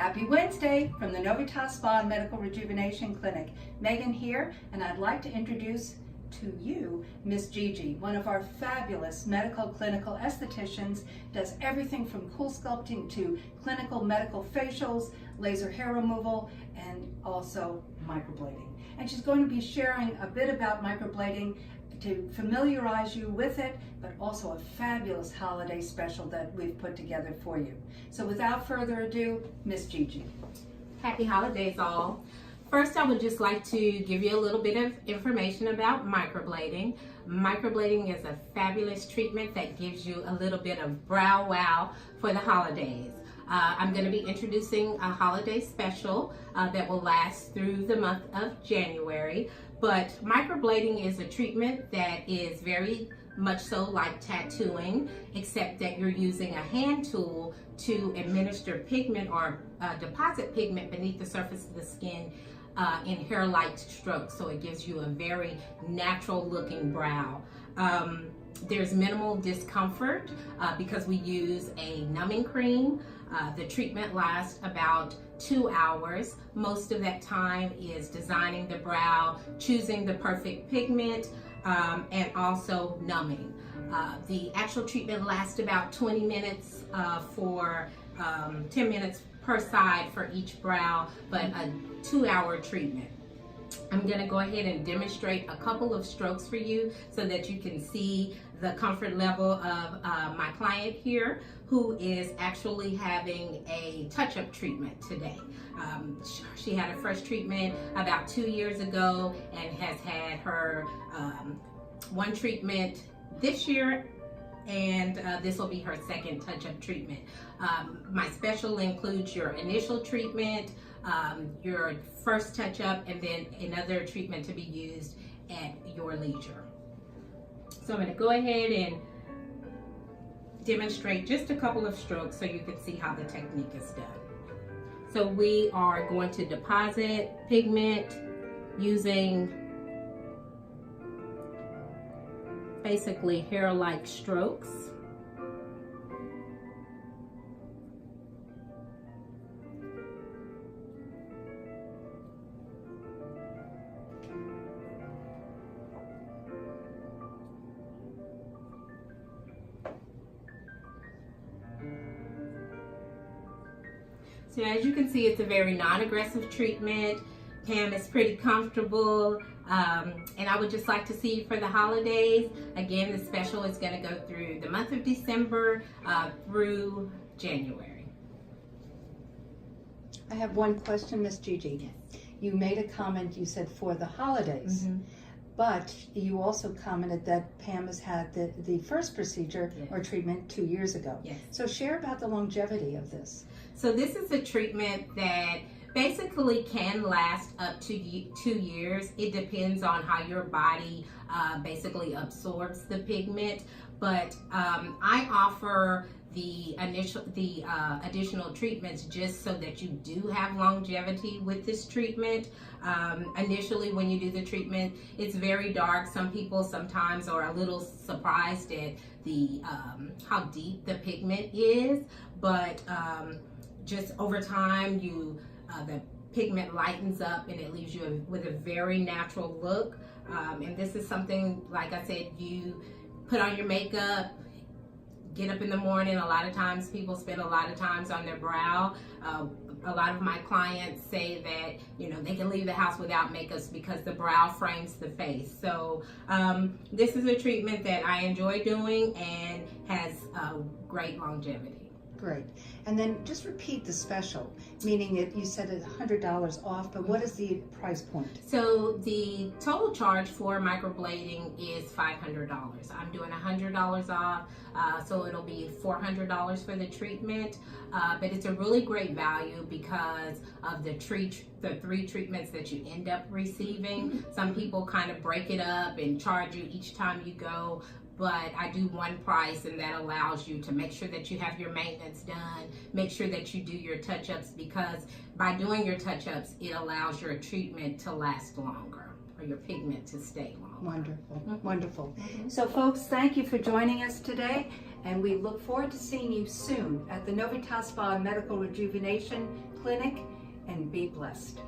Happy Wednesday from the Novitas Spa and Medical Rejuvenation Clinic. Megan here, and I'd like to introduce to you Miss Gigi, one of our fabulous medical clinical estheticians, does everything from cool sculpting to clinical medical facials, laser hair removal, and also microblading. And she's going to be sharing a bit about microblading to familiarize you with it, but also a fabulous holiday special that we've put together for you. So without further ado, Miss Gigi. Happy holidays all. First, I would just like to give you a little bit of information about microblading. Microblading is a fabulous treatment that gives you a little bit of brow wow for the holidays. I'm going to be introducing a holiday special that will last through the month of January. But microblading is a treatment that is very much so like tattooing, except that you're using a hand tool to administer pigment or deposit pigment beneath the surface of the skin in hair-like strokes. So it gives you a very natural looking brow. There's minimal discomfort because we use a numbing cream. The treatment lasts about 2 hours. Most of that time is designing the brow, choosing the perfect pigment, and also numbing. The actual treatment lasts about 20 minutes for 10 minutes per side for each brow, but a 2-hour treatment. I'm going to go ahead and demonstrate a couple of strokes for you so that you can see the comfort level of my client here, who is actually having a touch-up treatment today. She had her first treatment about 2 years ago and has had her one treatment this year, and this will be her second touch-up treatment. My special includes your initial treatment, your first touch-up, and then another treatment to be used at your leisure. So I'm going to go ahead and demonstrate just a couple of strokes so you can see how the technique is done. So we are going to deposit pigment using basically hair-like strokes. So as you can see, it's a very non-aggressive treatment. Pam is pretty comfortable, and I would just like to see you for the holidays. Again, the special is going to go through the month of December through January. I have one question, Miss Gigi. Yes. You made a comment, you said for the holidays, but you also commented that Pam has had the first procedure or treatment 2 years ago. Yes. So share about the longevity of this. So this is a treatment that basically can last up to 2 years. It depends on how your body basically absorbs the pigment. But I offer the additional treatments just so that you do have longevity with this treatment. Initially, when you do the treatment, it's very dark. Some people sometimes are a little surprised at the how deep the pigment is, but just over time, the pigment lightens up and it leaves you with a very natural look. And this is something, like I said, you put on your makeup, get up in the morning. A lot of times people spend a lot of times on their brow. A lot of my clients say that, they can leave the house without makeup because the brow frames the face. So this is a treatment that I enjoy doing and has great longevity. Great. And then just repeat the special, meaning that you said it's $100 off, but what is the price point? So the total charge for microblading is $500. I'm doing $100 off, so it'll be $400 for the treatment. But it's a really great value because of the 3 treatments that you end up receiving. Some people kind of break it up and charge you each time you go. But I do one price, and that allows you to make sure that you have your maintenance done, make sure that you do your touch-ups, because by doing your touch-ups, it allows your treatment to last longer, or your pigment to stay longer. Wonderful, wonderful. So folks, thank you for joining us today. and we look forward to seeing you soon at the Novitas Spa Medical Rejuvenation Clinic, and be blessed.